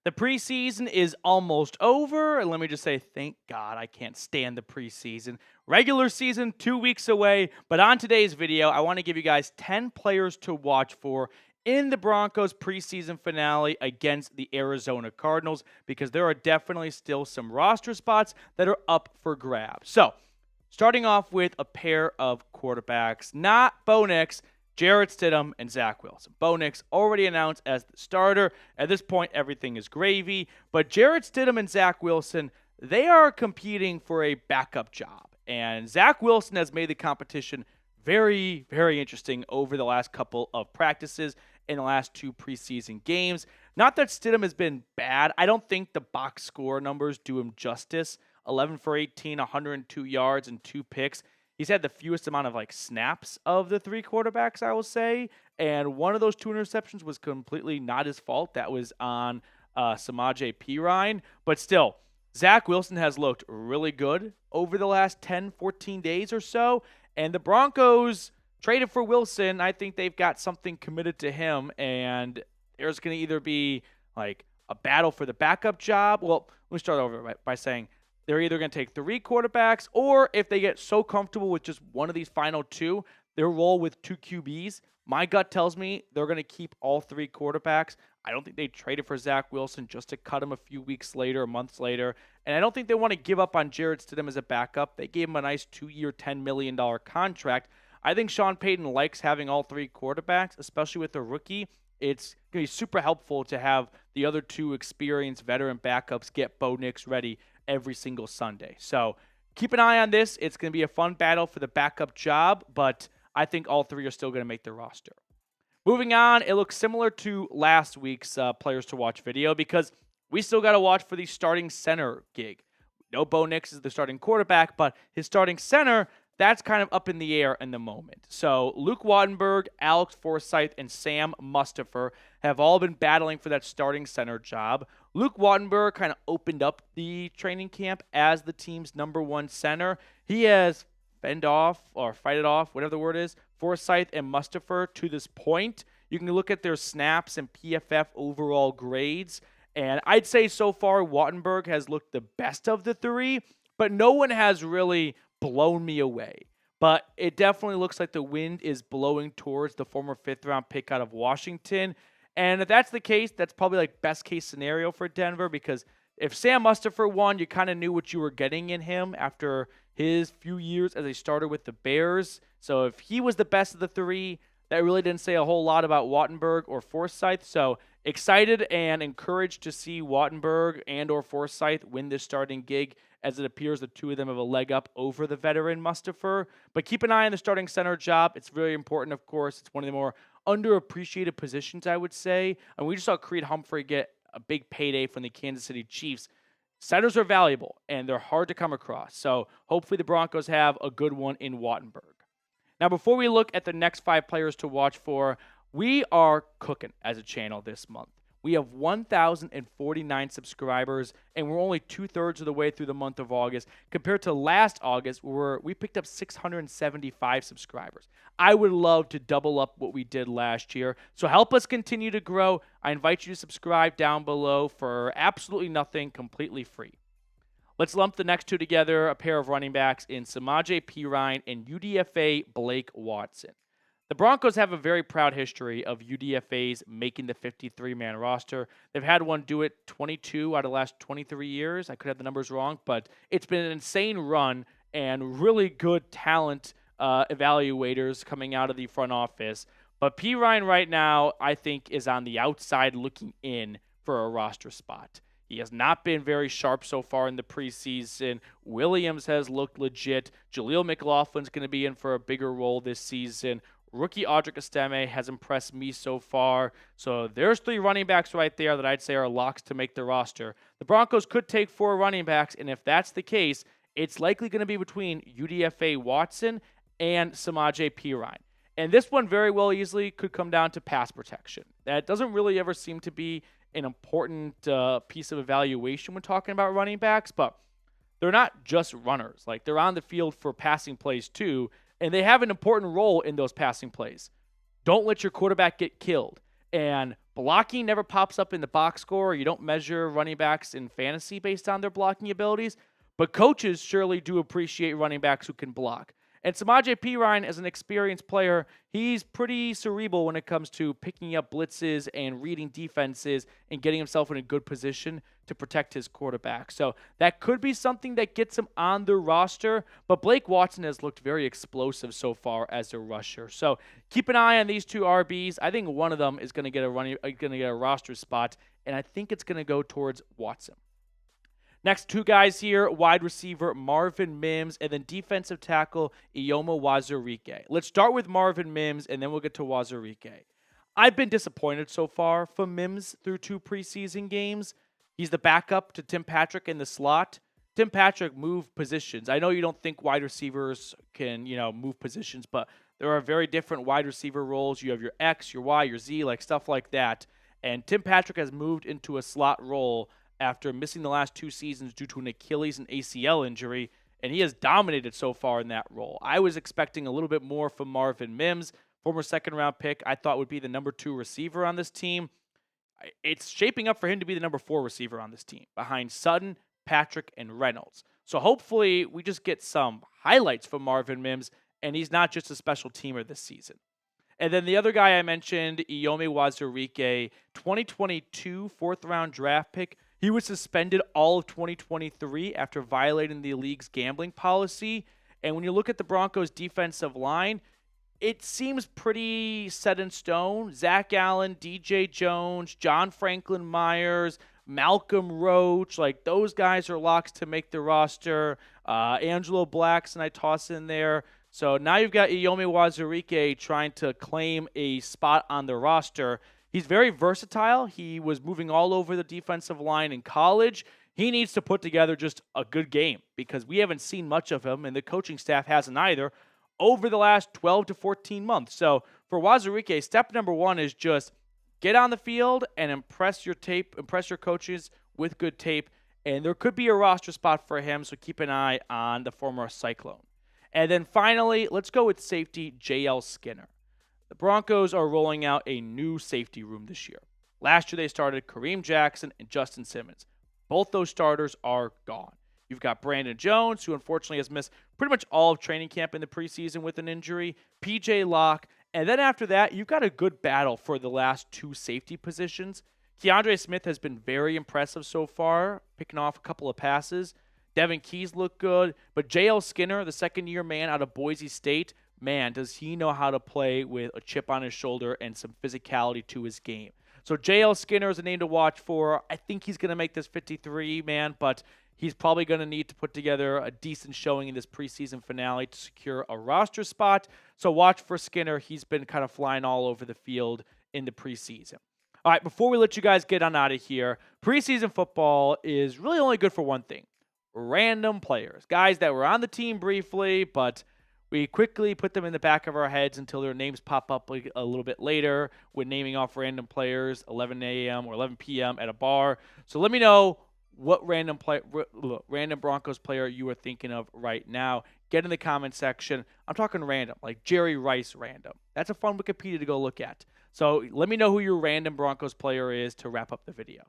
The preseason is almost over, and let me just say, thank God I can't stand the preseason. Regular season, 2 weeks away, but on today's video, I want to give you guys 10 players to watch for in the Broncos preseason finale against the Arizona Cardinals, because there are definitely still some roster spots that are up for grabs. So, starting off with a pair of quarterbacks, not Bo Nix, Jarrett Stidham, and Zach Wilson. Bo Nix already announced as the starter. At this point, everything is gravy. But Jarrett Stidham and Zach Wilson, they are competing for a backup job. And Zach Wilson has made the competition very, very interesting over the last couple of practices in the last 2 preseason games. Not that Stidham has been bad. I don't think the box score numbers do him justice. 11 for 18, 102 yards, and 2 picks. He's had the fewest amount of snaps of the 3 quarterbacks, I will say. And one of those 2 interceptions was completely not his fault. That was on Samaje Perine. But still, Zach Wilson has looked really good over the last 10, 14 days or so. And the Broncos traded for Wilson. I think they've got something committed to him. And there's going to either be a battle for the backup job. Well, let me start over by saying they're either going to take 3 quarterbacks, or if they get so comfortable with just one of these final 2, they'll roll with 2 QBs. My gut tells me they're going to keep all 3 quarterbacks. I don't think they traded for Zach Wilson just to cut him a few weeks later, months later. And I don't think they want to give up on Jarrett Stidham as a backup. They gave him a nice 2-year, $10 million contract. I think Sean Payton likes having all 3 quarterbacks, especially with a rookie. It's going to be super helpful to have the other 2 experienced veteran backups get Bo Nix ready every single Sunday. So keep an eye on this. It's going to be a fun battle for the backup job, but I think all 3 are still going to make the roster. Moving on, it looks similar to last week's players to watch video, because we still got to watch for the starting center gig. No, Bo Nix is the starting quarterback, but his starting center, that's kind of up in the air in the moment. So Luke Wattenberg, Alex Forsyth, and Sam Mustipher have all been battling for that starting center job. Luke Wattenberg kind of opened up the training camp as the team's #1 center. He has fight it off, whatever the word is, Forsyth and Mustipher to this point. You can look at their snaps and PFF overall grades, and I'd say so far Wattenberg has looked the best of the 3, but no one has really blown me away. But it definitely looks like the wind is blowing towards the former 5th-round pick out of Washington. And if that's the case, that's probably best case scenario for Denver, because if Sam Mustipher won, you kind of knew what you were getting in him after his few years as a starter with the Bears. So if he was the best of the 3, that really didn't say a whole lot about Wattenberg or Forsyth. So excited and encouraged to see Wattenberg and or Forsyth win this starting gig, as it appears the 2 of them have a leg up over the veteran Mustipher. But keep an eye on the starting center job. It's very important, of course. It's one of the more underappreciated positions, I would say. And we just saw Creed Humphrey get a big payday from the Kansas City Chiefs. Centers are valuable, and they're hard to come across. So hopefully the Broncos have a good one in Wattenberg. Now, before we look at the next 5 players to watch for, we are cooking as a channel this month. We have 1,049 subscribers, and we're only 2/3 of the way through the month of August, compared to last August, where we picked up 675 subscribers. I would love to double up what we did last year, so help us continue to grow. I invite you to subscribe down below for absolutely nothing, completely free. Let's lump the next 2 together, a pair of running backs in Samaje Perine and UDFA Blake Watson. The Broncos have a very proud history of UDFAs making the 53-man roster. They've had one do it 22 out of the last 23 years. I could have the numbers wrong, but it's been an insane run and really good talent evaluators coming out of the front office. But Perine right now, I think, is on the outside looking in for a roster spot. He has not been very sharp so far in the preseason. Williams has looked legit. Jaleel McLaughlin's going to be in for a bigger role this season. Rookie Audric Estime has impressed me so far. So there's 3 running backs right there that I'd say are locks to make the roster. The Broncos could take 4 running backs, and if that's the case, it's likely going to be between UDFA Watson and Samaje Perine. And this one very well easily could come down to pass protection. That doesn't really ever seem to be an important piece of evaluation when talking about running backs, but they're not just runners. They're on the field for passing plays too, and they have an important role in those passing plays. Don't let your quarterback get killed. And Blocking never pops up in the box score. You don't measure running backs in fantasy based on their blocking abilities, but coaches surely do appreciate running backs who can block. And Samaje Perine, as an experienced player, he's pretty cerebral when it comes to picking up blitzes and reading defenses and getting himself in a good position to protect his quarterback. So that could be something that gets him on the roster, but Blake Watson has looked very explosive so far as a rusher. So keep an eye on these two RBs. I think one of them is going to get a roster spot, and I think it's going to go towards Watson. Next two guys here, wide receiver Marvin Mims and then defensive tackle Ioma Wazurike. Let's start with Marvin Mims and then we'll get to Wazurike. I've been disappointed so far from Mims through 2 preseason games. He's the backup to Tim Patrick in the slot. Tim Patrick moved positions. I know you don't think wide receivers can, move positions, but there are very different wide receiver roles. You have your X, your Y, your Z, like stuff like that. And Tim Patrick has moved into a slot role after missing the last 2 seasons due to an Achilles and ACL injury, and he has dominated so far in that role. I was expecting a little bit more from Marvin Mims, former second-round pick I thought would be the number 2 receiver on this team. It's shaping up for him to be the number 4 receiver on this team, behind Sutton, Patrick, and Reynolds. So hopefully we just get some highlights from Marvin Mims, and he's not just a special teamer this season. And then the other guy I mentioned, Ioma Wazurike, 2022 4th-round draft pick. He was suspended all of 2023 after violating the league's gambling policy. And when you look at the Broncos' defensive line, it seems pretty set in stone. Zach Allen, DJ Jones, John Franklin Myers, Malcolm Roach, like those guys are locks to make the roster. Angelo Blackson I toss in there. So now you've got Ioma Wazurike trying to claim a spot on the roster. He's very versatile. He was moving all over the defensive line in college. He needs to put together just a good game because we haven't seen much of him, and the coaching staff hasn't either, over the last 12 to 14 months. So for Wazurike, step number 1 is just get on the field and impress your coaches with good tape, and there could be a roster spot for him, so keep an eye on the former Cyclone. And then finally, let's go with safety J.L. Skinner. The Broncos are rolling out a new safety room this year. Last year they started Kareem Jackson and Justin Simmons. Both those starters are gone. You've got Brandon Jones, who unfortunately has missed pretty much all of training camp in the preseason with an injury, P.J. Locke, and then after that, you've got a good battle for the last 2 safety positions. Keandre Smith has been very impressive so far, picking off a couple of passes. Devin Keys looked good, but J.L. Skinner, the second-year man out of Boise State, man, does he know how to play with a chip on his shoulder and some physicality to his game. So J.L. Skinner is a name to watch for. I think he's going to make this 53-man, but he's probably going to need to put together a decent showing in this preseason finale to secure a roster spot. So watch for Skinner. He's been kind of flying all over the field in the preseason. All right, before we let you guys get on out of here, preseason football is really only good for one thing: random players. Guys that were on the team briefly, but we quickly put them in the back of our heads until their names pop up a little bit later when naming off random players, 11 a.m. or 11 p.m. at a bar. So let me know what random Broncos player you are thinking of right now. Get in the comment section. I'm talking random, like Jerry Rice random. That's a fun Wikipedia to go look at. So let me know who your random Broncos player is to wrap up the video.